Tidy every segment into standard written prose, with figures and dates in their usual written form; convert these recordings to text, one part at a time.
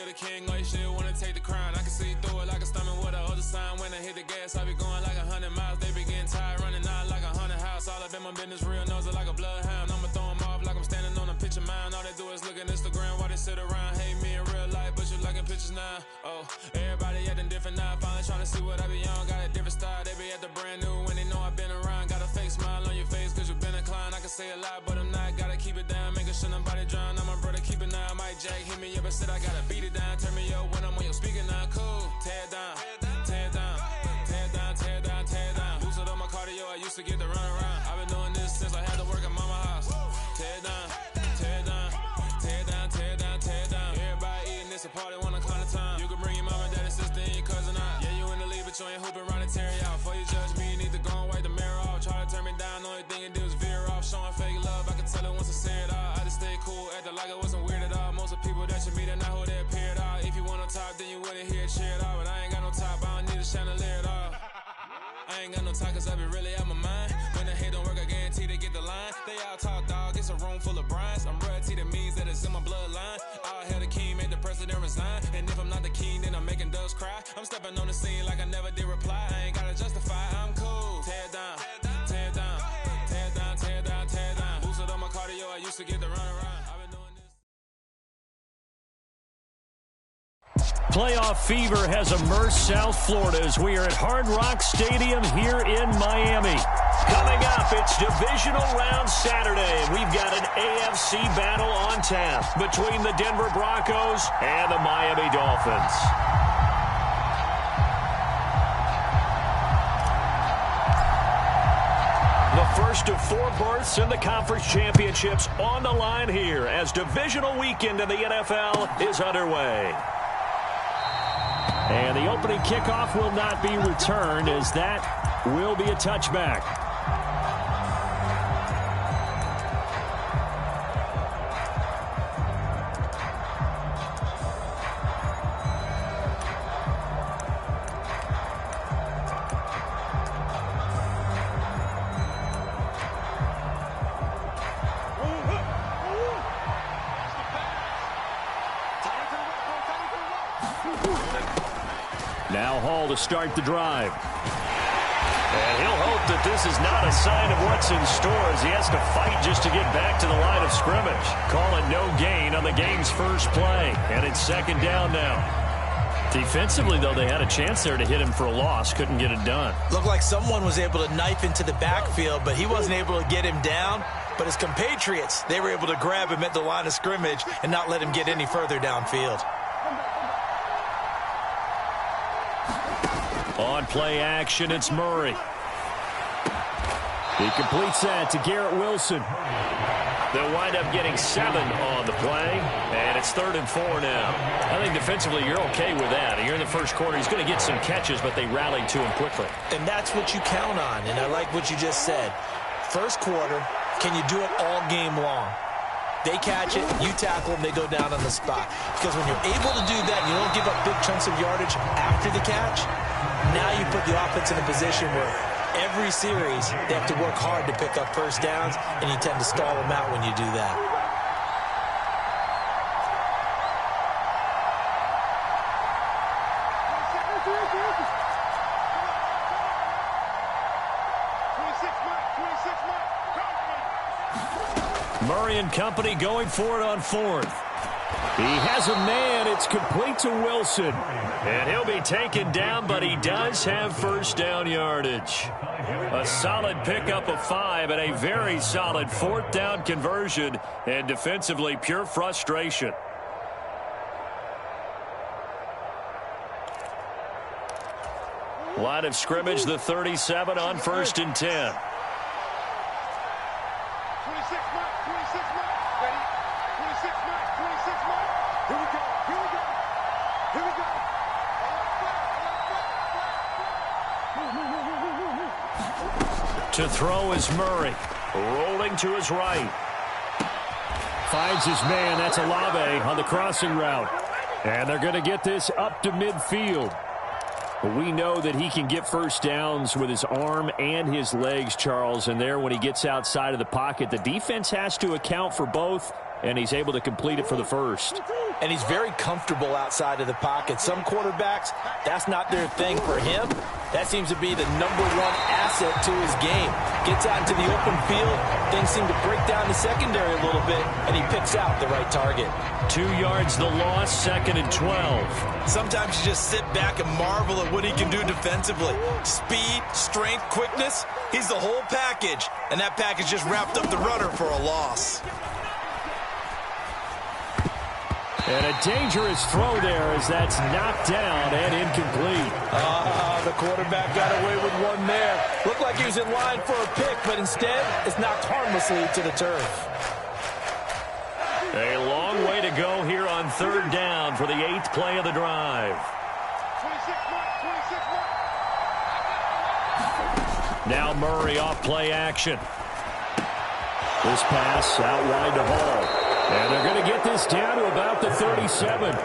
nigga the king, or you shit wanna take the crown. I can see through it like a stomach with a other sign. When I hit the gas, I be going like 100 miles. They be getting tired, running out like 100 house. All up in my business, real nose it like a bloodhound. I'ma throw them off like I'm standing on a picture mound. All they do is look at Instagram while they sit around. Hate me in real life, but you liking pictures now. Oh, everybody acting different now. Finally trying to see what I be on. Got a different style, they be at the brand new when they know I've been around. Got a fake smile on your face cause you been inclined. I can say a lot, but I'm not. Gotta keep it down, making sure nobody drown. I'm a brother, keep it now. Mike Jack hit me up and said I gotta beat it down. Turn me up when I'm on your speaker now. Cool, tear it down, tear it down, tear it down, tear it down, tear it down. Boost it up my cardio, I used to get to run around. I've been doing this since I had to work at mama house. Tear it down, tear it down, tear it down, tear it down, tear it down. Everybody eating this a party, 1 o'clock of time. You can bring your mama, daddy, sister, and your cousin out. Yeah, you in the league, but you ain't hooping around and tear it out. Before you judge me, you need to go and wipe the mirror off. Try to turn me down, only thing you do is veer off. Showing fake love, I can tell it once I say it all. I just stay cool, acting like I wasn't weird at all. Most of the people that you meet are not who they appear at all. If you want on top, then you wouldn't hear it cheer at all. But I ain't got no top, I don't need a chandelier at all. I ain't got no time cause I be really out my mind. When the hate don't work, I guarantee they get the line. They all talk dog, it's a room full of brinds. I'm royalty, that means that it's in my bloodline. All hell the king, made the president resign. And if I'm not the king, then I'm making doves cry. I'm stepping on the scene like I never did reply. I ain't gotta justify, I'm cool. Tear it down, tear it down, tear it down, tear it down, tear it down. Boosted up my cardio, I used to get to run around. I've been doing this. Playoff fever has immersed South Florida as we are at Hard Rock Stadium here in Miami. Coming up, it's Divisional Round Saturday. We've got an AFC battle on tap between the Denver Broncos and the Miami Dolphins. The first of 4 berths in the conference championships on the line here as divisional weekend in the NFL is underway. And the opening kickoff will not be returned as that will be a touchback. Now Hall to start the drive. And he'll hope that this is not a sign of what's in store as he has to fight just to get back to the line of scrimmage. Call it no gain on the game's first play. And it's second down now. Defensively, though, they had a chance there to hit him for a loss. Couldn't get it done. Looked like someone was able to knife into the backfield, but he wasn't able to get him down. But his compatriots, they were able to grab him at the line of scrimmage and not let him get any further downfield. On play action, it's Murray. He completes that to Garrett Wilson. They'll wind up getting 7 on the play, and it's 3rd and 4 now. I think defensively you're okay with that. You're in the first quarter. He's going to get some catches, but they rallied to him quickly. And that's what you count on, and I like what you just said. First quarter, can you do it all game long? They catch it, you tackle them, they go down on the spot. Because when you're able to do that, you don't give up big chunks of yardage after the catch. Now you put the offense in a position where every series they have to work hard to pick up first downs, and you tend to stall them out when you do that. Murray and company going for it on 4th. He has a man. It's complete to Wilson. And he'll be taken down, but he does have first down yardage. A solid pickup of 5 and a very solid 4th down conversion. And defensively, pure frustration. Line of scrimmage, the 37 on 1st and 10. To throw is Murray. Rolling to his right. Finds his man. That's Olave on the crossing route. And they're going to get this up to midfield. But we know that he can get first downs with his arm and his legs, Charles. And there, when he gets outside of the pocket, the defense has to account for both. and he's able to complete it for the first. And he's very comfortable outside of the pocket. Some quarterbacks, that's not their thing. For him, that seems to be the #1 asset to his game. Gets out into the open field, things seem to break down the secondary a little bit, and he picks out the right target. 2 yards the loss, 2nd and 12. Sometimes you just sit back and marvel at what he can do defensively. Speed, strength, quickness, he's the whole package. And that package just wrapped up the runner for a loss. And a dangerous throw there as that's knocked down and incomplete. The quarterback got away with one there. Looked like he was in line for a pick, but instead it's knocked harmlessly to the turf. A long way to go here on 3rd down for the 8th play of the drive. Now Murray off play action. This pass out wide to Hall. And they're going to get this down to about the 37.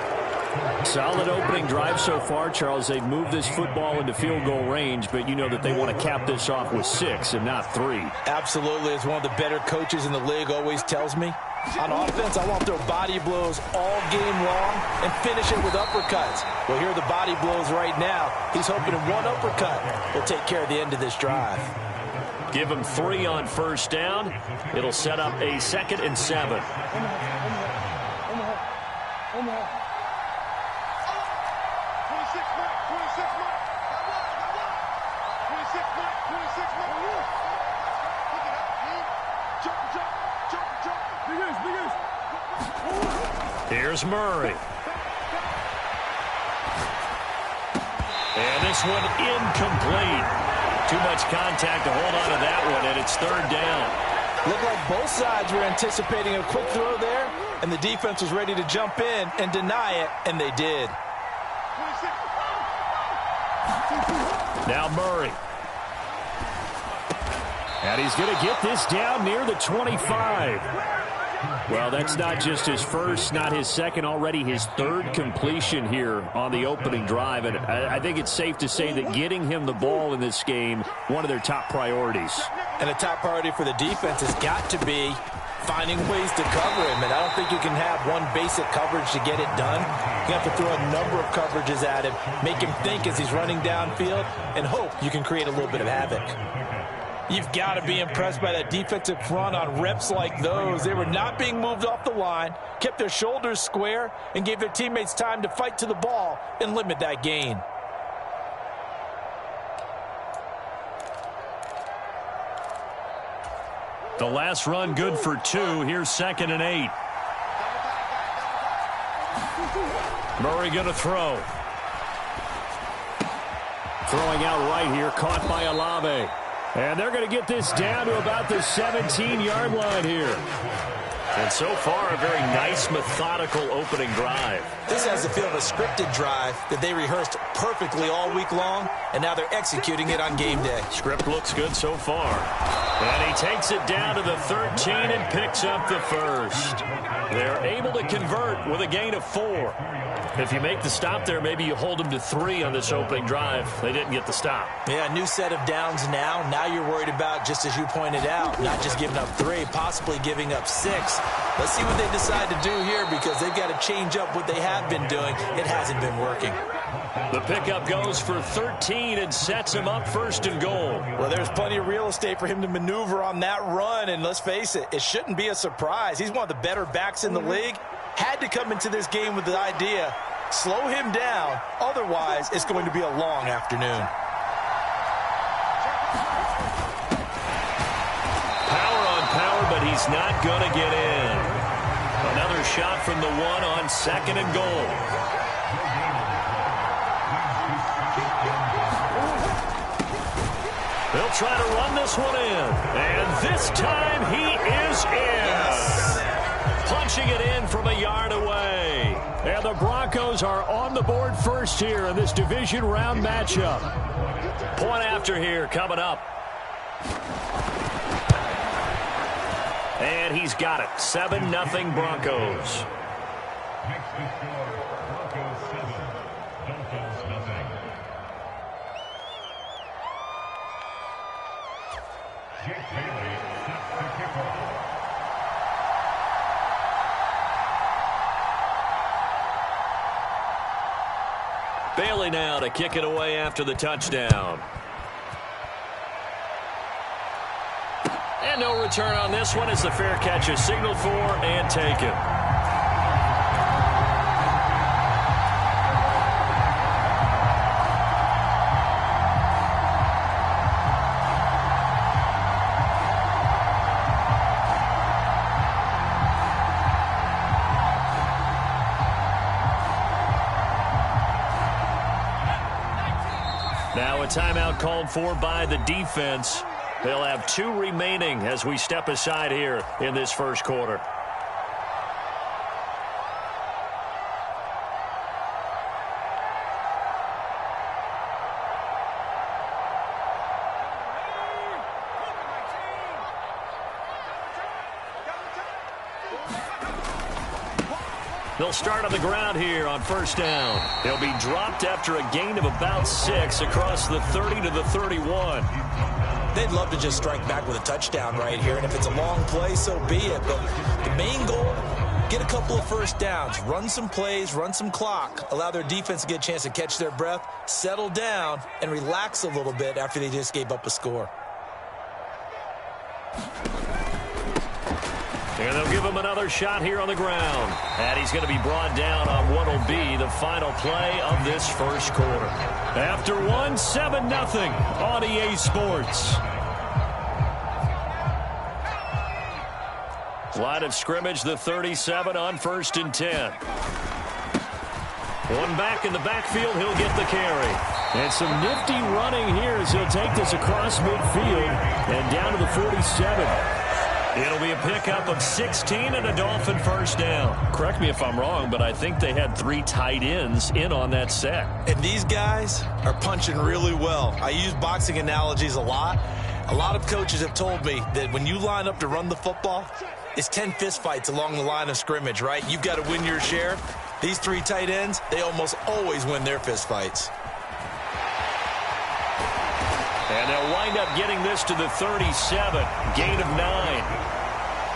Solid opening drive so far, Charles. They've moved this football into field goal range, but you know that they want to cap this off with 6 and not 3. Absolutely. As one of the better coaches in the league always tells me, on offense, I want to throw body blows all game long and finish it with uppercuts. Well, here are the body blows right now. He's hoping in one uppercut will take care of the end of this drive. Give him 3 on 1st down. It'll set up a 2nd and 7. Here's Murray. And this one incomplete. Too much contact to hold on to that one, and it's 3rd down. Looked like both sides were anticipating a quick throw there, and the defense was ready to jump in and deny it, and they did. Now Murray. And he's going to get this down near the 25. Well, that's not just his first, not his second, already his 3rd completion here on the opening drive. And I think it's safe to say that getting him the ball in this game, one of their top priorities. And a top priority for the defense has got to be finding ways to cover him. And I don't think you can have one basic coverage to get it done. You have to throw a number of coverages at him, make him think as he's running downfield, and hope you can create a little bit of havoc. You've got to be impressed by that defensive front on reps like those. They were not being moved off the line, kept their shoulders square, and gave their teammates time to fight to the ball and limit that gain. The last run good for 2. Here's 2nd and 8. Murray going to throw. Throwing out right here, caught by Olave. And they're going to get this down to about the 17-yard line here. And so far, a very nice, methodical opening drive. This has the feel of a scripted drive that they rehearsed perfectly all week long, and now they're executing it on game day. Script looks good so far. And he takes it down to the 13 and picks up the first. They're able to convert with a gain of 4. If you make the stop there, maybe you hold them to 3 on this opening drive. They didn't get the stop. Yeah, new set of downs now. Now you're worried about, just as you pointed out, not just giving up 3, possibly giving up 6. Let's see what they decide to do here, because they've got to change up what they have been doing. It hasn't been working. The pickup goes for 13 and sets him up 1st and goal. Well, there's plenty of real estate for him to maneuver on that run, and let's face it, it shouldn't be a surprise. He's one of the better backs in the league. Had to come into this game with the idea, slow him down, otherwise it's going to be a long afternoon. Power on power, but he's not going to get in. Another shot from the 1 on 2nd and goal. They'll try to run this one in. And this time he is in. Yes. Punching it in from a yard away. And the Broncos are on the board first here in this division round matchup. Point after here coming up. And he's got it. 7-0 Broncos. Riley now to kick it away after the touchdown. And no return on this one as the fair catch is signaled for and taken. Now a timeout called for by the defense. They'll have 2 remaining as we step aside here in this first quarter. They'll start on the ground here on first down. They'll be dropped after a gain of about 6 across the 30 to the 31. They'd love to just strike back with a touchdown right here, and if it's a long play, so be it. But the main goal, get a couple of first downs, run some plays, run some clock, allow their defense to get a chance to catch their breath, settle down, and relax a little bit after they just gave up a score. And they'll give him another shot here on the ground. And he's going to be brought down on what will be the final play of this first quarter. After 1, 7-0 on EA Sports. Line of scrimmage, the 37 on 1st and 10. One back in the backfield, he'll get the carry. And some nifty running here as he'll take this across midfield and down to the 47. It'll be a pickup of 16 and a Dolphin first down. Correct me if I'm wrong, but I think they had 3 tight ends in on that set. And these guys are punching really well. I use boxing analogies a lot. A lot of coaches have told me that when you line up to run the football, it's 10 fistfights along the line of scrimmage, right? You've got to win your share. These 3 tight ends, they almost always win their fistfights. And they'll wind up getting this to the 37, gain of 9.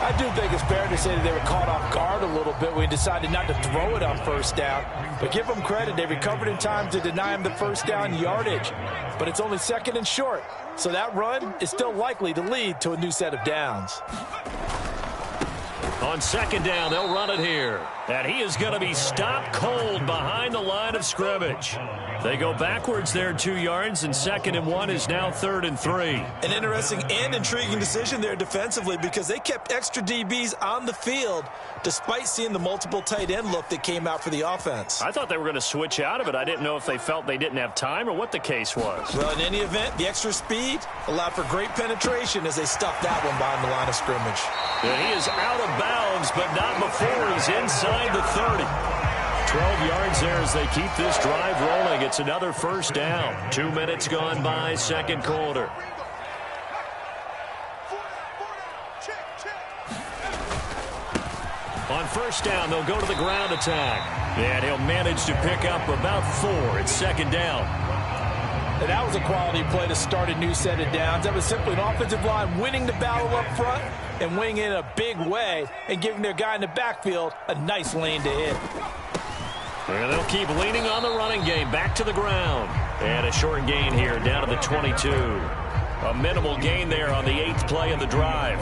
I do think it's fair to say that they were caught off guard a little bit when we decided not to throw it on first down. But give them credit. They recovered in time to deny him the first down yardage. But it's only 2nd and short. So that run is still likely to lead to a new set of downs. On 2nd down, they'll run it here. And he is going to be stopped cold behind the line of scrimmage. They go backwards there 2 yards, and 2nd and 1 is now 3rd and 3. An interesting and intriguing decision there defensively because they kept extra DBs on the field despite seeing the multiple tight end look that came out for the offense. I thought they were going to switch out of it. I didn't know if they felt they didn't have time or what the case was. Well, in any event, the extra speed allowed for great penetration as they stuffed that one behind the line of scrimmage. And he is out of bounds, but not before he's inside the 30. 12 yards there as they keep this drive rolling. It's another first down. 2 minutes gone by, 2nd quarter. On first down, they'll go to the ground attack. And he'll manage to pick up about 4. It's 2nd down. And that was a quality play to start a new set of downs. That was simply an offensive line winning the battle up front and winning in a big way and giving their guy in the backfield a nice lane to hit. And they'll keep leaning on the running game. Back to the ground. And a short gain here down to the 22. A minimal gain there on the 8th play of the drive.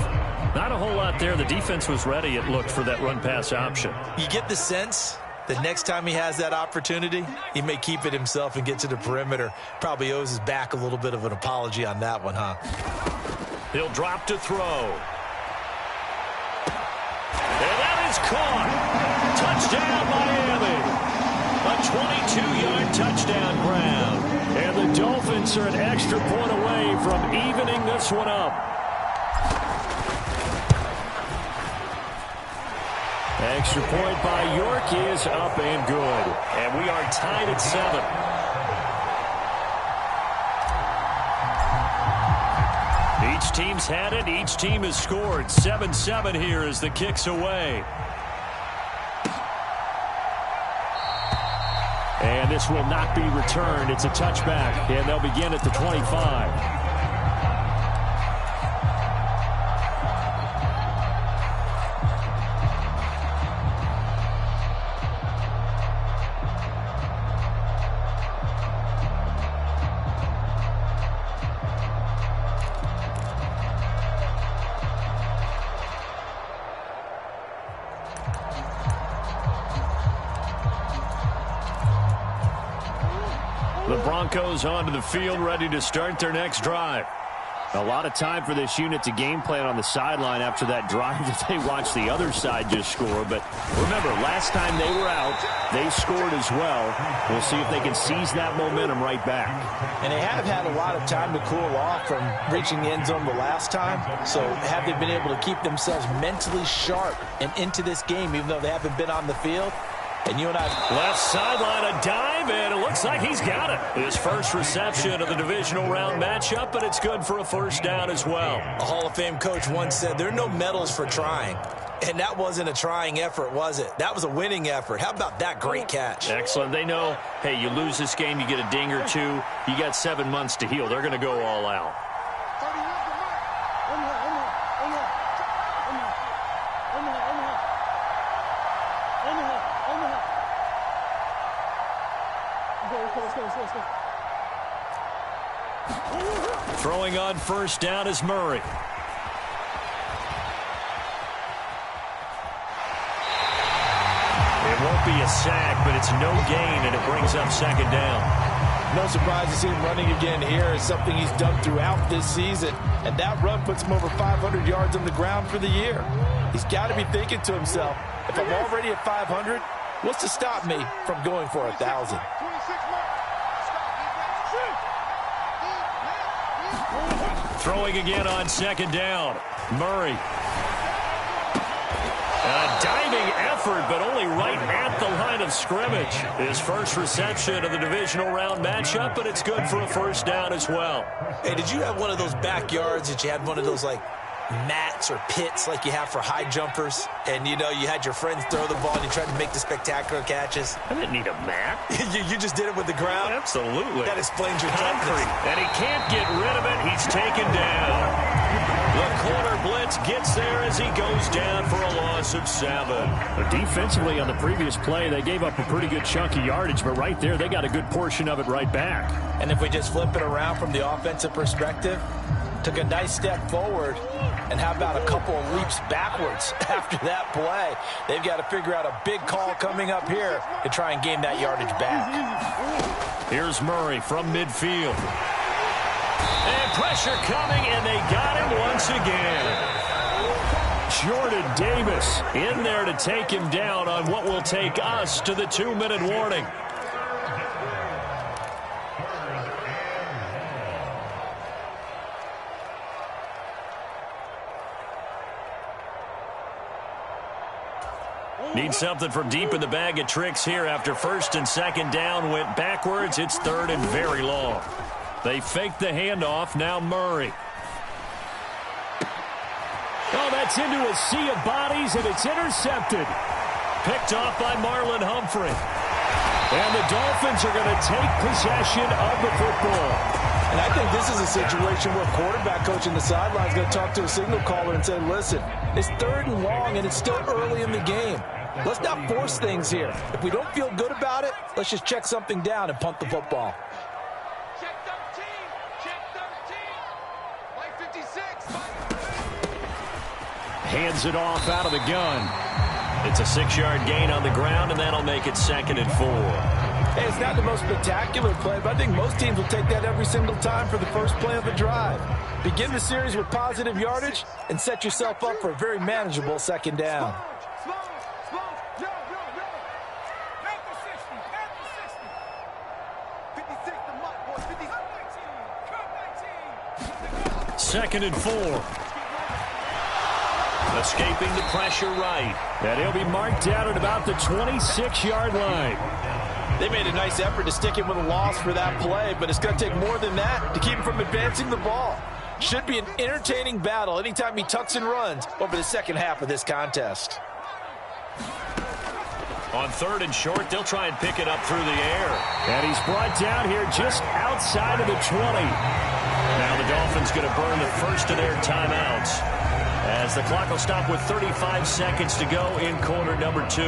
Not a whole lot there. The defense was ready, it looked, for that run-pass option. You get the sense that next time he has that opportunity, he may keep it himself and get to the perimeter. Probably owes his back a little bit of an apology on that one, huh? He'll drop to throw. And that is caught. Touchdown, Miami. A 22-yard touchdown grab. And the Dolphins are an extra point away from evening this one up. Extra point by York is up and good. And we are tied at 7. Each team's had it. Each team has scored. 7-7 here as the kick's away. And this will not be returned. It's a touchback, and they'll begin at the 25. Broncos onto the field, ready to start their next drive. A lot of time for this unit to game plan on the sideline after that drive that they watched the other side just score. But remember, last time they were out, they scored as well. We'll see if they can seize that momentum right back. And they have had a lot of time to cool off from reaching the end zone the last time. So have they been able to keep themselves mentally sharp and into this game, even though they haven't been on the field? And you and I... Left sideline, a dive, and it looks like he's got it. His first reception of the divisional round matchup, but it's good for a first down as well. A Hall of Fame coach once said, there are no medals for trying. And that wasn't a trying effort, was it? That was a winning effort. How about that great catch? Excellent. They know, hey, you lose this game, you get a ding or two. You got 7 months to heal. They're going to go all out. Throwing on first down is Murray. It won't be a sack, but it's no gain, and it brings up second down. No surprise to see him running again here. It's something he's done throughout this season. And that run puts him over 500 yards on the ground for the year. He's got to be thinking to himself, if I'm already at 500, what's to stop me from going for 1,000? Throwing again on second down. Murray. A diving effort, but only right at the line of scrimmage. His first reception of the divisional round matchup, but it's good for a first down as well. Hey, did you have one of those backyards that you had one of those, like, mats or pits like you have for high jumpers? And, you know, you had your friends throw the ball and you tried to make the spectacular catches? I didn't need a mat. you just did it with the ground? Absolutely. That explains your concrete. toughness. And he can't get rid of it. He's taken down. The corner blitz gets there as he goes down for a loss of 7. Defensively on the previous play, they gave up a pretty good chunk of yardage, but right there they got a good portion of it right back. And if we just flip it around from the offensive perspective, took a nice step forward, and how about a couple of leaps backwards after that play? They've got to figure out a big call coming up here to try and gain that yardage back. Here's Murray from midfield. And pressure coming, and they got him once again. Jordan Davis in there to take him down on what will take us to the 2-minute warning. Need something from deep in the bag of tricks here after first and second down went backwards. It's third and very long. They faked the handoff. Now Murray. Oh, that's into a sea of bodies, and it's intercepted. Picked off by Marlon Humphrey. And the Dolphins are going to take possession of the football. And I think this is a situation where quarterback coach in the sideline is going to talk to a signal caller and say, listen, it's third and long, and it's still early in the game. Let's not force things here. If we don't feel good about it, let's just check something down and punt the football. Check 13. Check 13. Like 56. Hands it off out of the gun. It's a 6-yard gain on the ground, and that'll make it 2nd and 4. Hey, it's not the most spectacular play, but I think most teams will take that every single time for the first play of the drive. Begin the series with positive yardage and set yourself up for a very manageable second down. Second and 4. Escaping the pressure right. And he'll be marked down at about the 26-yard line. They made a nice effort to stick him with a loss for that play, but it's going to take more than that to keep him from advancing the ball. Should be an entertaining battle anytime he tucks and runs over the second half of this contest. On third and short, they'll try and pick it up through the air. And he's brought down here just outside of the 20. Now the Dolphins going to burn the first of their timeouts, as the clock will stop with 35 seconds to go in quarter number 2.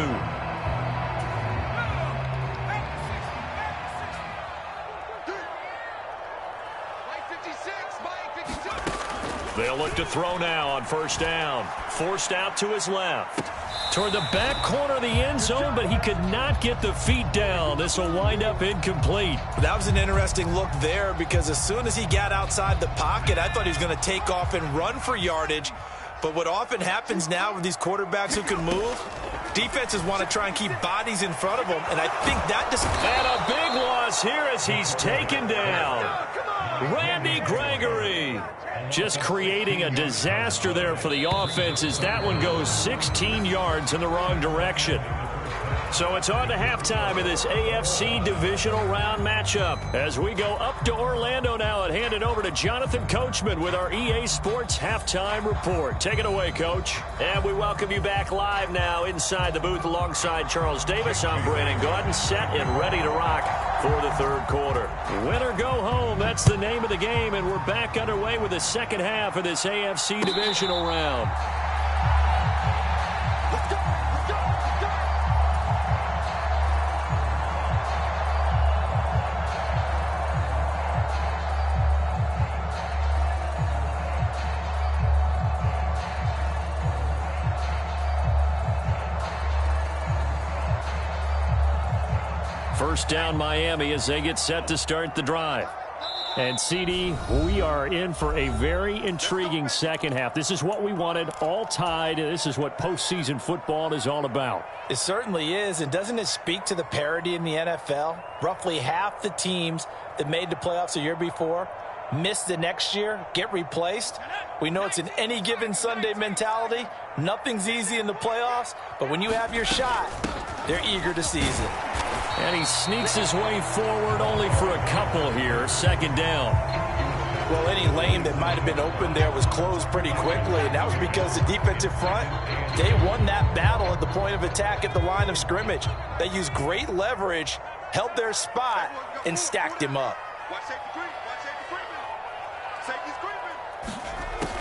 They'll look look to throw now on first down. Forced out to his left. Toward the back corner of the end zone, but he could not get the feet down. This will wind up incomplete. That was an interesting look there because as soon as he got outside the pocket, I thought he was going to take off and run for yardage. But what often happens now with these quarterbacks who can move, defenses want to try and keep bodies in front of them, and I think that just... And a big loss here as he's taken down. Randy Gregory just creating a disaster there for the offense as that one goes 16 yards in the wrong direction. So it's on to halftime in this AFC divisional round matchup as we go up to Orlando now and hand it over to Jonathan Coachman with our EA Sports halftime report. Take it away, Coach. And we welcome you back live now inside the booth alongside Charles Davis. I'm Brandon Gordon, set and ready to rock for the third quarter. Win or go home, that's the name of the game, and we're back underway with the second half of this AFC divisional round. First down Miami as they get set to start the drive. And CD, we are in for a very intriguing second half. This is what we wanted, all tied. This is what postseason football is all about. It certainly is, and doesn't it speak to the parity in the NFL? Roughly half the teams that made the playoffs a year before miss the next year, get replaced. We know it's an any given Sunday mentality. Nothing's easy in the playoffs, but when you have your shot, they're eager to seize it. And he sneaks his way forward only for a couple here. Second down. Well, any lane that might have been open there was closed pretty quickly, and that was because the defensive front, they won that battle at the point of attack at the line of scrimmage. They used great leverage, held their spot, and stacked him up.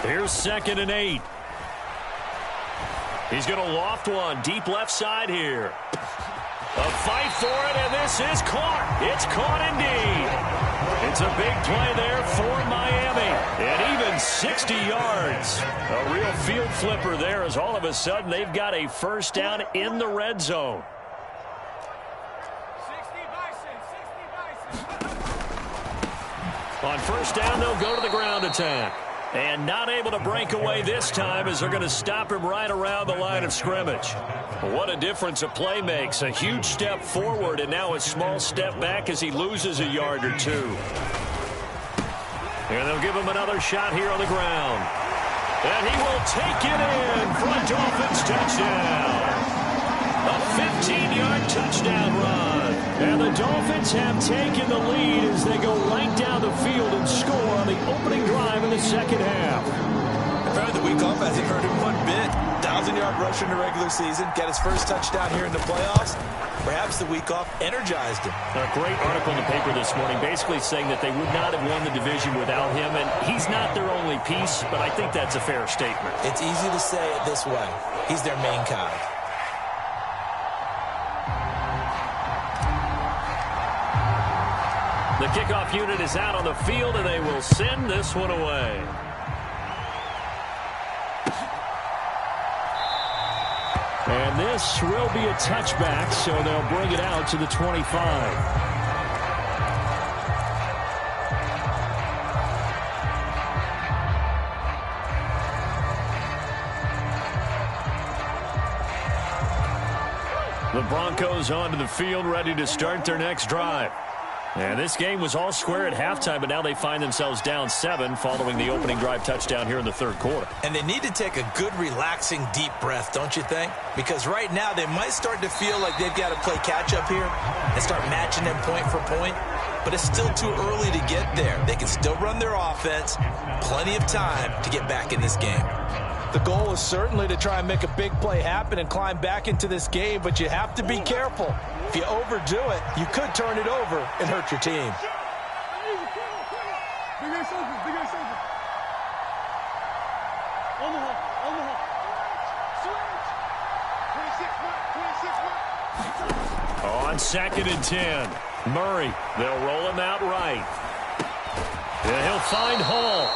Here's 2nd and 8. He's going to loft one deep left side here. A fight for it, and this is caught. It's caught indeed. It's a big play there for Miami. And even 60 yards. A real field flipper there as all of a sudden they've got a first down in the red zone. On first down, they'll go to the ground attack. And not able to break away this time as they're going to stop him right around the line of scrimmage. What a difference a play makes. A huge step forward and now a small step back as he loses a yard or two. And they'll give him another shot here on the ground. And he will take it in for a Dolphins touchdown. A 15-yard touchdown run. And the Dolphins have taken the lead as they go right down the field and score on the opening drive in the second half. Apparently the week off hasn't hurt him one bit. 1,000-yard rusher in the regular season. Got his first touchdown here in the playoffs. Perhaps the week off energized him. A great article in the paper this morning basically saying that they would not have won the division without him. And he's not their only piece, but I think that's a fair statement. It's easy to say it this way. He's their main guy. The kickoff unit is out on the field, and they will send this one away. And this will be a touchback, so they'll bring it out to the 25. The Broncos onto the field, ready to start their next drive. And this game was all square at halftime, but now they find themselves down 7 following the opening drive touchdown here in the third quarter. And they need to take a good, relaxing, deep breath, don't you think? Because right now they might start to feel like they've got to play catch-up here and start matching them point for point. But it's still too early to get there. They can still run their offense. Plenty of time to get back in this game. The goal is certainly to try and make a big play happen and climb back into this game, but you have to be careful. If you overdo it, you could turn it over and hurt your team. On 2nd and 10, Murray. They'll roll him out right. And he'll find Hall.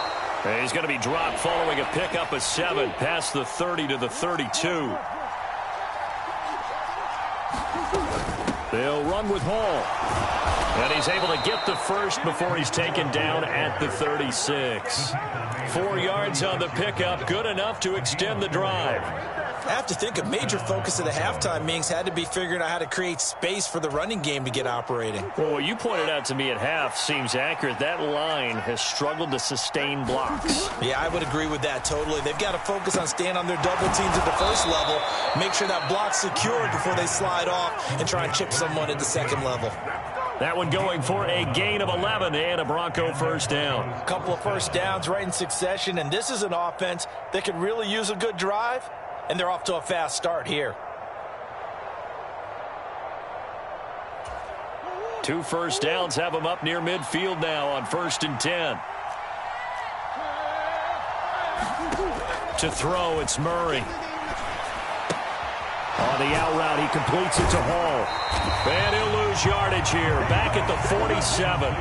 And he's going to be dropped following a pickup of 7 past the 30 to the 32. They'll run with Hall. And he's able to get the first before he's taken down at the 36. 4 yards on the pickup, good enough to extend the drive. I have to think a major focus of the halftime meetings had to be figuring out how to create space for the running game to get operating. Well, what you pointed out to me at half seems accurate. That line has struggled to sustain blocks. Yeah, I would agree with that totally. They've got to focus on staying on their double teams at the first level, make sure that block's secured before they slide off and try and chip someone at the second level. That one going for a gain of 11 and a Bronco first down. A couple of first downs right in succession, and this is an offense that could really use a good drive, and they're off to a fast start here. 2 first downs have them up near midfield now on 1st and 10. To throw, it's Murray. On the out route, he completes it to Hall. And he'll lose yardage here, back at the 47.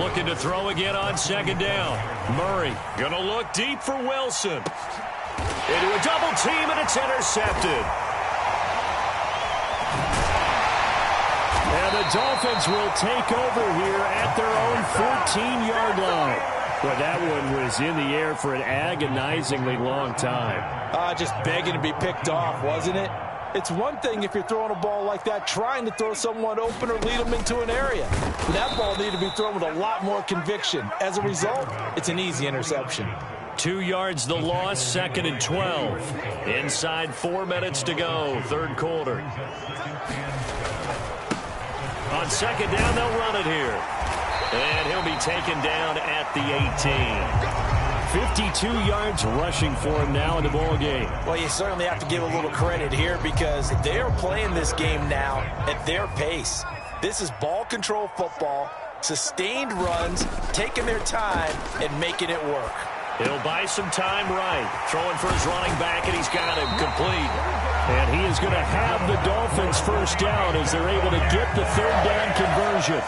Looking to throw again on 2nd down. Murray gonna look deep for Wilson. Into a double team, and it's intercepted. And the Dolphins will take over here at their own 14-yard line. Well, that one was in the air for an agonizingly long time. Just begging to be picked off, wasn't it? It's one thing if you're throwing a ball like that, trying to throw someone open or lead them into an area. But that ball needed to be thrown with a lot more conviction. As a result, it's an easy interception. 2 yards the loss, 2nd and 12. Inside 4 minutes to go, 3rd quarter. On 2nd down, they'll run it here. And he'll be taken down at the 18. 52 yards rushing for him now in the ball game. Well, you certainly have to give a little credit here because they're playing this game now at their pace. This is ball control football, sustained runs, taking their time and making it work. He'll buy some time right. Throwing for his running back, and he's got him complete. And he is going to have the Dolphins first down as they're able to get the 3rd down conversion.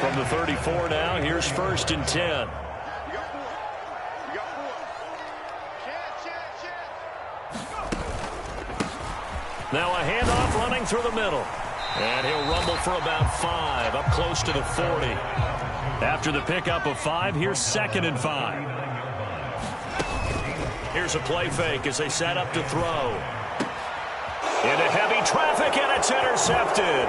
From the 34 now, here's 1st and 10. Now a handoff running through the middle. And he'll rumble for about 5, up close to the 40. After the pickup of 5, here's 2nd and 5. Here's a play fake as they set up to throw. Into heavy traffic, and it's intercepted.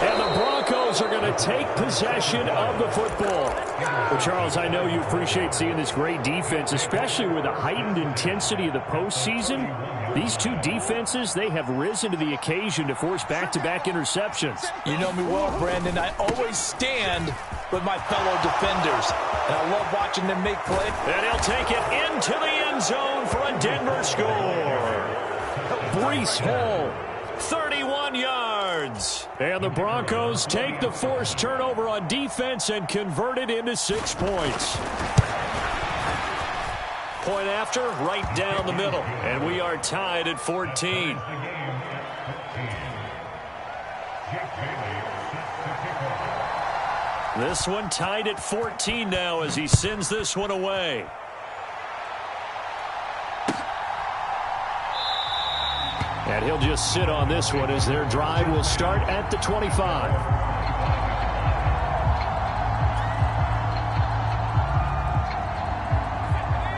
And the Broncos are going to take possession of the football. Well, Charles, I know you appreciate seeing this great defense, especially with the heightened intensity of the postseason. These two defenses, they have risen to the occasion to force back-to-back interceptions. You know me well, Brandon. I always stand with my fellow defenders. And I love watching them make play. And he'll take it into the end zone for a Denver score. Breece Hall, 31 yards. And the Broncos take the forced turnover on defense and convert it into 6 points. Point after, right down the middle. And we are tied at 14. This one tied at 14 now as he sends this one away. And he'll just sit on this one as their drive will start at the 25.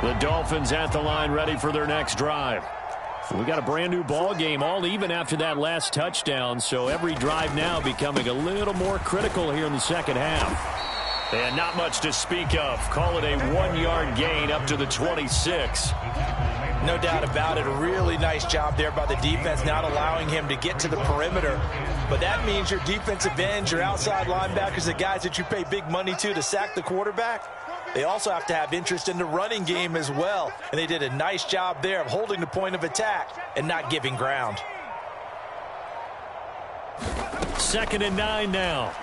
The Dolphins at the line ready for their next drive. We got a brand new ball game, all even after that last touchdown, so every drive now becoming a little more critical here in the second half. And not much to speak of. Call it a 1-yard gain up to the 26. No doubt about it. A really nice job there by the defense, not allowing him to get to the perimeter. But that means your defensive ends, your outside linebackers, the guys that you pay big money to sack the quarterback, they also have to have interest in the running game as well. And they did a nice job there of holding the point of attack and not giving ground. 2nd and 9 now.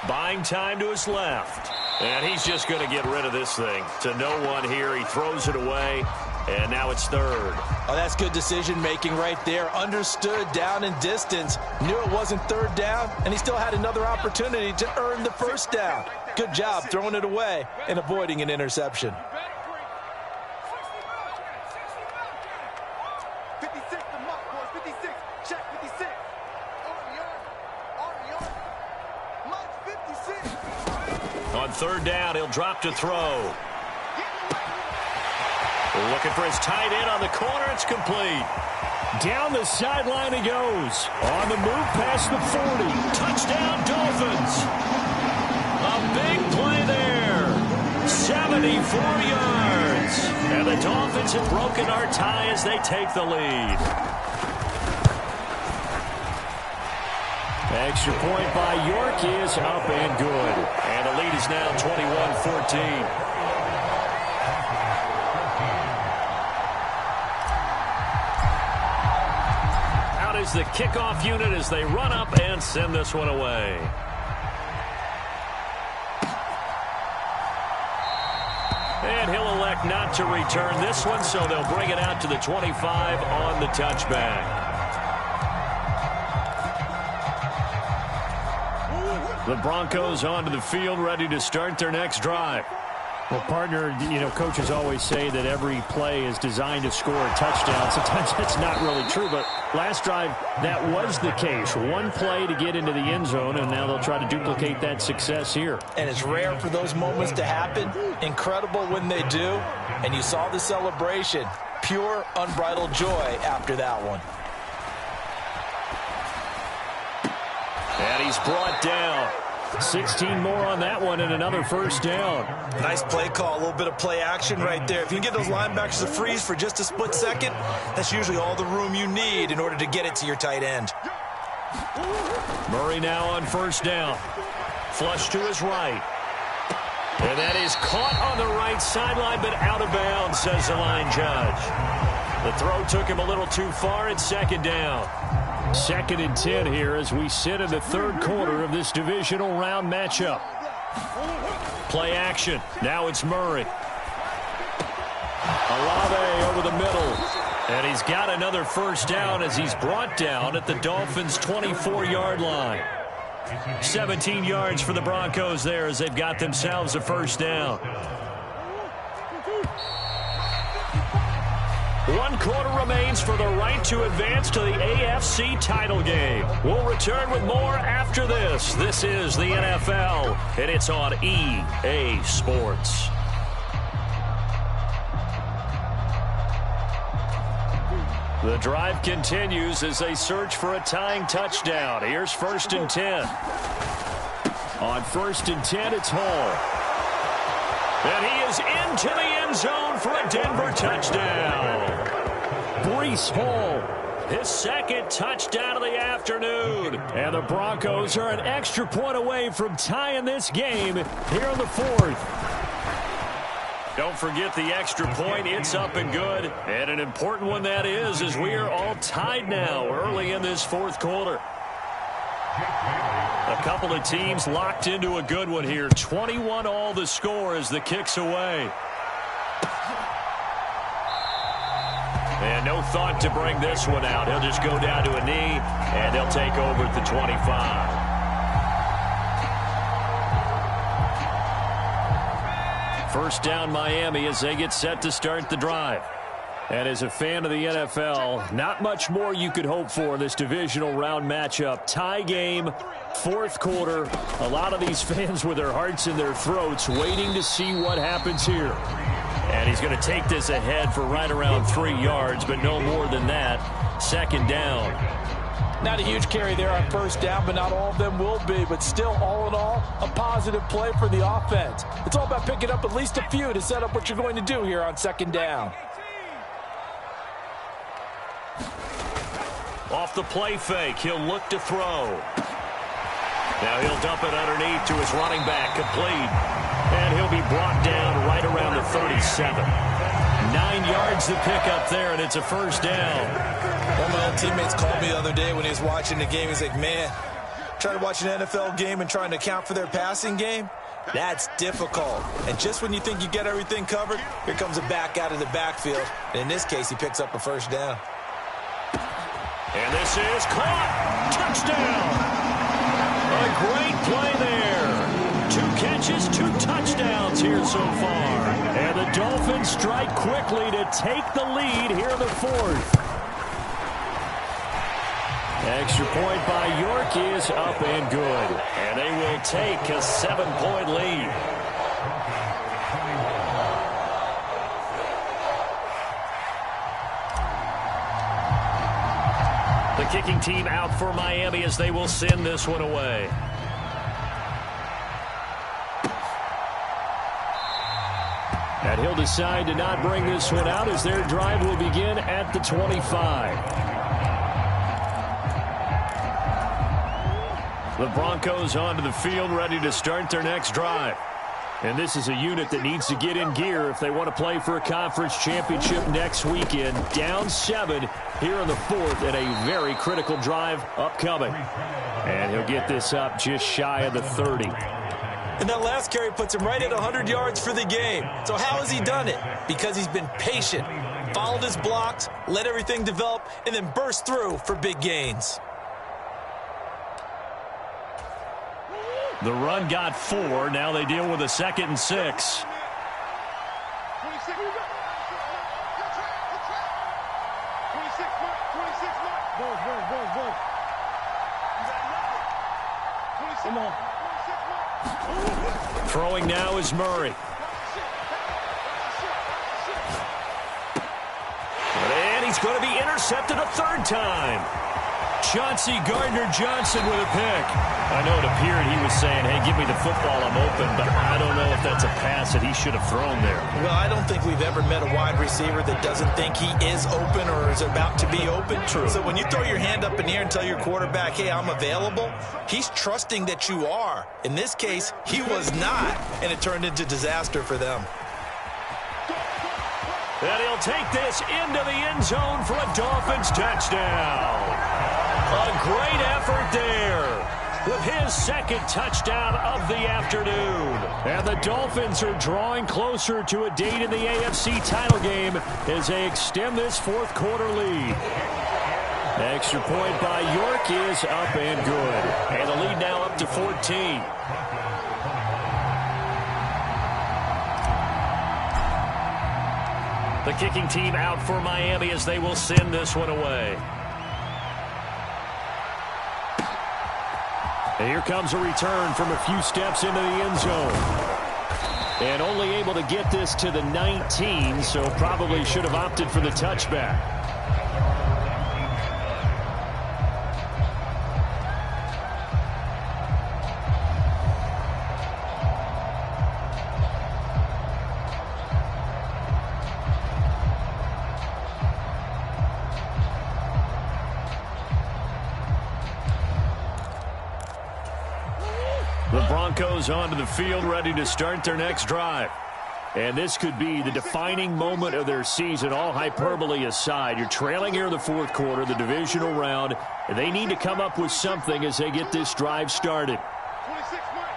Buying time to his left. And he's just going to get rid of this thing. To no one here. He throws it away. And now it's third. Oh, that's good decision-making right there. Understood down and distance. Knew it wasn't third down, and he still had another opportunity to earn the first down. Good job throwing it away and avoiding an interception. 56, the mark, boys. 56. Check 56. Mark 56. On third down, he'll drop to throw. Looking for his tight end on the corner. It's complete. Down the sideline he goes. On the move past the 40. Touchdown, Dolphins. A big play there. 74 yards. And the Dolphins have broken our tie as they take the lead. Extra point by York is up and good. And the lead is now 21-14. Is the kickoff unit as they run up and send this one away. And he'll elect not to return this one, so they'll bring it out to the 25 on the touchback. The Broncos onto the field, ready to start their next drive. Well, partner, coaches always say that every play is designed to score a touchdown. Sometimes that's not really true, but last drive, that was the case. One play to get into the end zone, and now they'll try to duplicate that success here. And it's rare for those moments to happen. Incredible when they do. And you saw the celebration. Pure, unbridled joy after that one. And he's brought down. 16 more on that one and another first down. Nice play call, a little bit of play action right there. If you can get those linebackers to freeze for just a split second, that's usually all the room you need in order to get it to your tight end. Murray now on first down. Flush to his right. And that is caught on the right sideline, but out of bounds, says the line judge. The throw took him a little too far. It's second down. 2nd and 10 here as we sit in the third quarter of this divisional round matchup. Play action. Now it's Murray. Olave over the middle. And he's got another first down as he's brought down at the Dolphins' 24-yard line. 17 yards for the Broncos there as they've got themselves a first down. 1 quarter remains for the right to advance to the AFC title game. We'll return with more after this. This is the NFL, and it's on EA Sports. The drive continues as they search for a tying touchdown. Here's 1st and 10. On 1st and 10, it's Hall. And he is into the end zone for a Denver touchdown. Breece Hall, his 2nd touchdown of the afternoon. And the Broncos are an extra point away from tying this game here in the 4th. Don't forget the extra point. It's up and good. And an important one that is, as we are all tied now early in this 4th quarter. A couple of teams locked into a good one here. 21 all the score as the kick's away. And no thought to bring this one out. He'll just go down to a knee, and they'll take over at the 25. First down Miami as they get set to start the drive. And as a fan of the NFL, not much more you could hope for in this divisional round matchup. Tie game, 4th quarter. A lot of these fans with their hearts in their throats waiting to see what happens here. And he's going to take this ahead for right around 3 yards, but no more than that. 2nd down. Not a huge carry there on first down, but not all of them will be. But still, all in all, a positive play for the offense. It's all about picking up at least a few to set up what you're going to do here on 2nd down. Off the play fake, he'll look to throw. Now he'll dump it underneath to his running back, complete. And he'll be brought down right around the 37. 9 yards to pick up there, and it's a first down. One of my old teammates called me the other day when he was watching the game. He's like, man, trying to watch an NFL game and trying to account for their passing game. That's difficult. And just when you think you get everything covered, here comes a back out of the backfield. And in this case, he picks up a first down. And this is caught. Touchdown. A great play there. 2 catches, 2 touchdowns here so far. And the Dolphins strike quickly to take the lead here in the 4th. Extra point by York is up and good. And they will take a 7-point lead. The kicking team out for Miami as they will send this one away. And he'll decide to not bring this one out as their drive will begin at the 25. The Broncos onto the field ready to start their next drive. And this is a unit that needs to get in gear if they want to play for a conference championship next weekend. Down 7 here in the 4th and a very critical drive upcoming. And he'll get this up just shy of the 30. And that last carry puts him right at 100 yards for the game. So how has he done it? Because he's been patient, followed his blocks, let everything develop, and then burst through for big gains. The run got 4. Now they deal with a 2nd and 6. Come on. Throwing now is Murray. And he's going to be intercepted a 3rd time. Chauncey Gardner-Johnson with a pick. I know it appeared he was saying, hey, give me the football, I'm open, but I don't know if that's a pass that he should have thrown there. Well, I don't think we've ever met a wide receiver that doesn't think he is open or is about to be open. True. So when you throw your hand up in the air and tell your quarterback, hey, I'm available, he's trusting that you are. In this case, he was not, and it turned into disaster for them. And he'll take this into the end zone for a Dolphins touchdown. A great effort there with his 2nd touchdown of the afternoon. And the Dolphins are drawing closer to a date in the AFC title game as they extend this 4th quarter lead. Extra point by York is up and good. And the lead now up to 14. The kicking team out for Miami as they will send this one away. And here comes a return from a few steps into the end zone. And only able to get this to the 19, so probably should have opted for the touchback. The Broncos onto the field ready to start their next drive. And this could be the defining moment of their season, all hyperbole aside. You're trailing here in the 4th quarter, the divisional round, and they need to come up with something as they get this drive started. 26 Mike.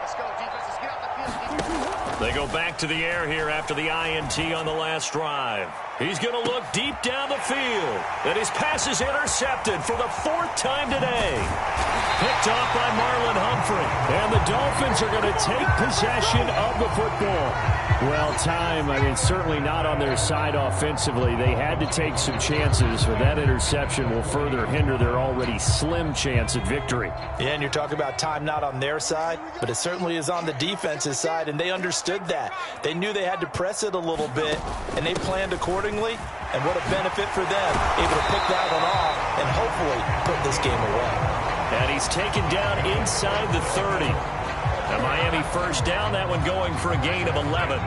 Let's go, defense. Let's get out the field. They go back to the air here after the INT on the last drive. He's going to look deep down the field. And his pass is intercepted for the 4th time today. Picked off by Marlon Humphrey. And the Dolphins are going to take possession of the football. Well, certainly not on their side offensively. They had to take some chances, but that interception will further hinder their already slim chance at victory. Yeah, and you're talking about time not on their side, but it certainly is on the defense's side, and they understood that. They knew they had to press it a little bit, and they planned accordingly, and what a benefit for them, able to pick that one off and hopefully put this game away. And he's taken down inside the 30. A Miami first down, that one going for a gain of 11.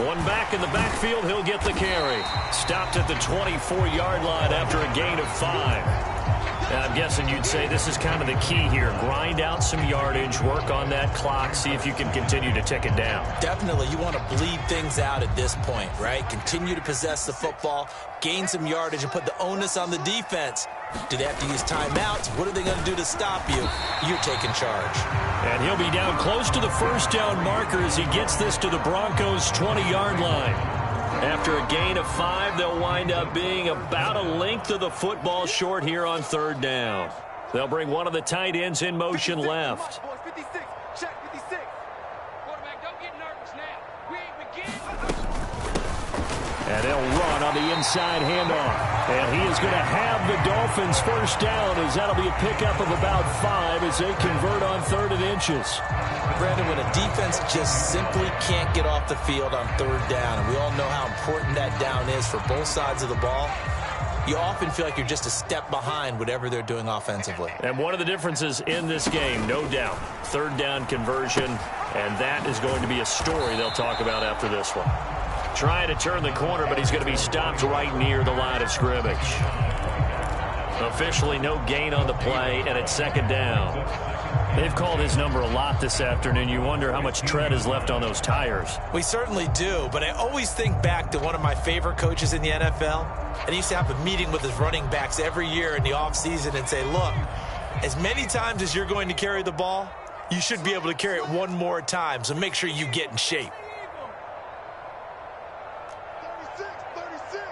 One back in the backfield, he'll get the carry. Stopped at the 24-yard line after a gain of 5. I'm guessing you'd say this is kind of the key here. Grind out some yardage, work on that clock, see if you can continue to tick it down. Definitely, you want to bleed things out at this point, right? Continue to possess the football, gain some yardage, and put the onus on the defense. Do they have to use timeouts? What are they going to do to stop you? You're taking charge. And he'll be down close to the first down marker as he gets this to the Broncos' 20-yard line. After a gain of 5, they'll wind up being about a length of the football short here on third down. They'll bring one of the tight ends in motion left. 56, check 56. Quarterback, don't get nervous now. We ain't beginning. And they'll run on the inside handoff. And he is going to have the Dolphins first down as that'll be a pickup of about 5 as they convert on 3rd and inches. Brandon, when a defense just simply can't get off the field on third down, and we all know how important that down is for both sides of the ball, you often feel like you're just a step behind whatever they're doing offensively. And one of the differences in this game, no doubt, third down conversion, and that is going to be a story they'll talk about after this one. Trying to turn the corner, but he's going to be stopped right near the line of scrimmage. Officially no gain on the play, and it's second down. They've called his number a lot this afternoon. You wonder how much tread is left on those tires. We certainly do, but I always think back to one of my favorite coaches in the NFL. And he used to have a meeting with his running backs every year in the offseason and say, look, as many times as you're going to carry the ball, you should be able to carry it one more time, so make sure you get in shape. 36.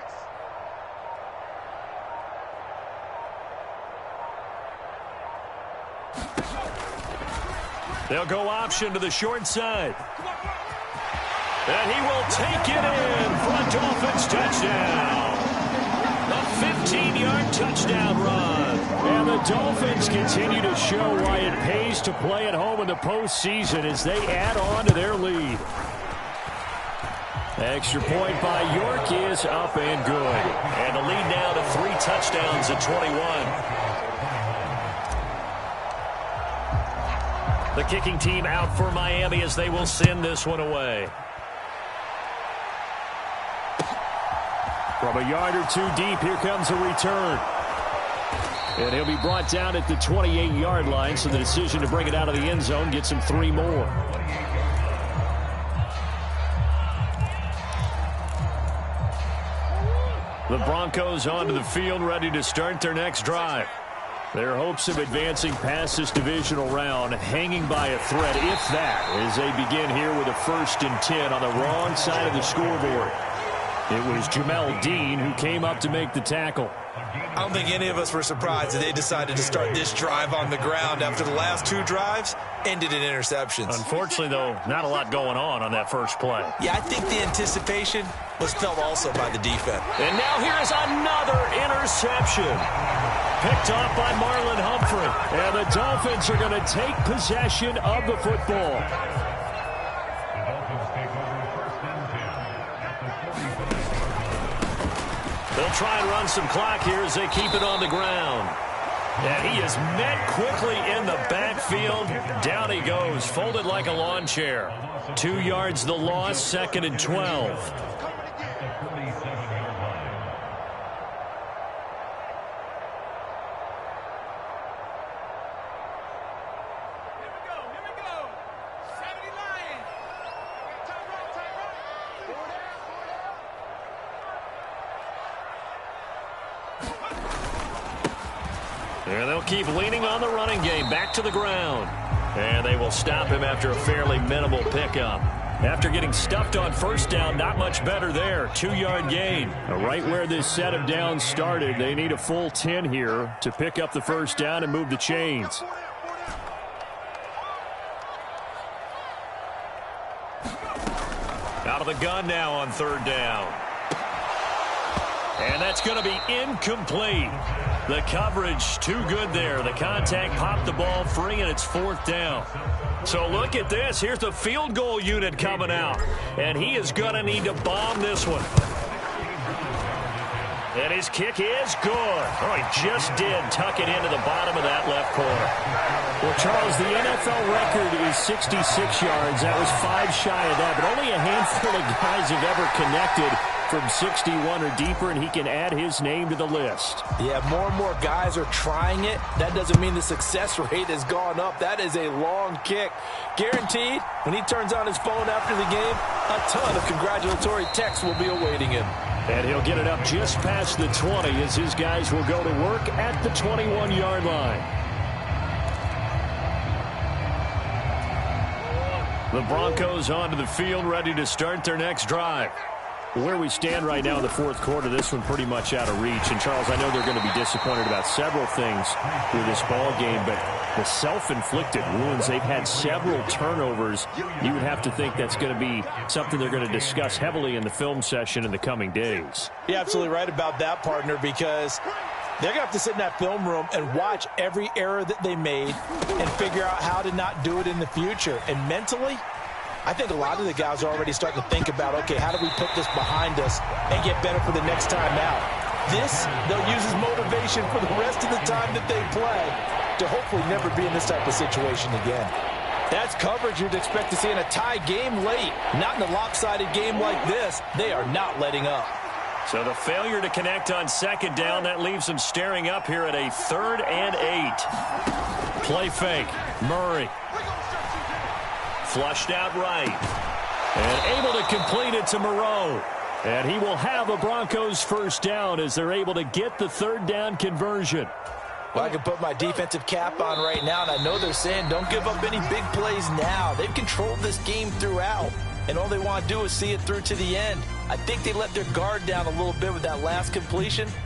They'll go option to the short side. And he will take it in for a Dolphins touchdown. A 15-yard touchdown run. And the Dolphins continue to show why it pays to play at home in the postseason as they add on to their lead. Extra point by York is up and good. And the lead now to 3 touchdowns at 21. The kicking team out for Miami as they will send this one away. From a yard or 2 deep, here comes a return. And he'll be brought down at the 28-yard line, so the decision to bring it out of the end zone gets him 3 more. The Broncos onto the field, ready to start their next drive. Their hopes of advancing past this divisional round hanging by a thread, if that, as they begin here with a 1st and 10 on the wrong side of the scoreboard. It was Jamel Dean who came up to make the tackle. I don't think any of us were surprised that they decided to start this drive on the ground after the last 2 drives ended in interceptions. Unfortunately, though, not a lot going on that first play. Yeah, I think the anticipation was felt also by the defense. And now here's another interception. Picked off by Marlon Humphrey. And the Dolphins are going to take possession of the football. They'll try and run some clock here as they keep it on the ground. And he is met quickly in the backfield. Down he goes, folded like a lawn chair. 2 yards the loss, 2nd and 12. And they'll keep leaning on the running game. Back to the ground. And they will stop him after a fairly minimal pickup. After getting stuffed on 1st down, not much better there. 2-yard gain. Right where this set of downs started, they need a full 10 here to pick up the 1st down and move the chains. Out of the gun now on 3rd down. And that's going to be incomplete. The coverage too good there. The contact popped the ball free, and it's 4th down. So look at this. Here's the field goal unit coming out. And he is going to need to bomb this one. And his kick is good. Oh, he just did tuck it into the bottom of that left corner. Well, Charles, the NFL record is 66 yards. That was 5 shy of that, but only a handful of guys have ever connected from 61 or deeper, and he can add his name to the list. Yeah, more and more guys are trying it. That doesn't mean the success rate has gone up. That is a long kick. Guaranteed, when he turns on his phone after the game, a ton of congratulatory texts will be awaiting him. And he'll get it up just past the 20 as his guys will go to work at the 21-yard line. The Broncos onto the field, ready to start their next drive. Where we stand right now in the fourth quarter, this one pretty much out of reach. And, Charles, I know they're going to be disappointed about several things with this ball game, but the self-inflicted wounds, they've had several turnovers. You would have to think that's going to be something they're going to discuss heavily in the film session in the coming days. You're absolutely right about that, partner, because they're going to have to sit in that film room and watch every error that they made and figure out how to not do it in the future. And mentally, I think a lot of the guys are already starting to think about, okay, how do we put this behind us and get better for the next time out? This, they'll use as motivation for the rest of the time that they play to hopefully never be in this type of situation again. That's coverage you'd expect to see in a tie game late. Not in a lopsided game like this. They are not letting up. So the failure to connect on second down, that leaves them staring up here at a 3rd and 8. Play fake. Murray. Flushed out right. And able to complete it to Moreau. And he will have a Broncos first down as they're able to get the 3rd down conversion. Well, I can put my defensive cap on right now, and I know they're saying don't give up any big plays now. They've controlled this game throughout, and all they want to do is see it through to the end. I think they let their guard down a little bit with that last completion.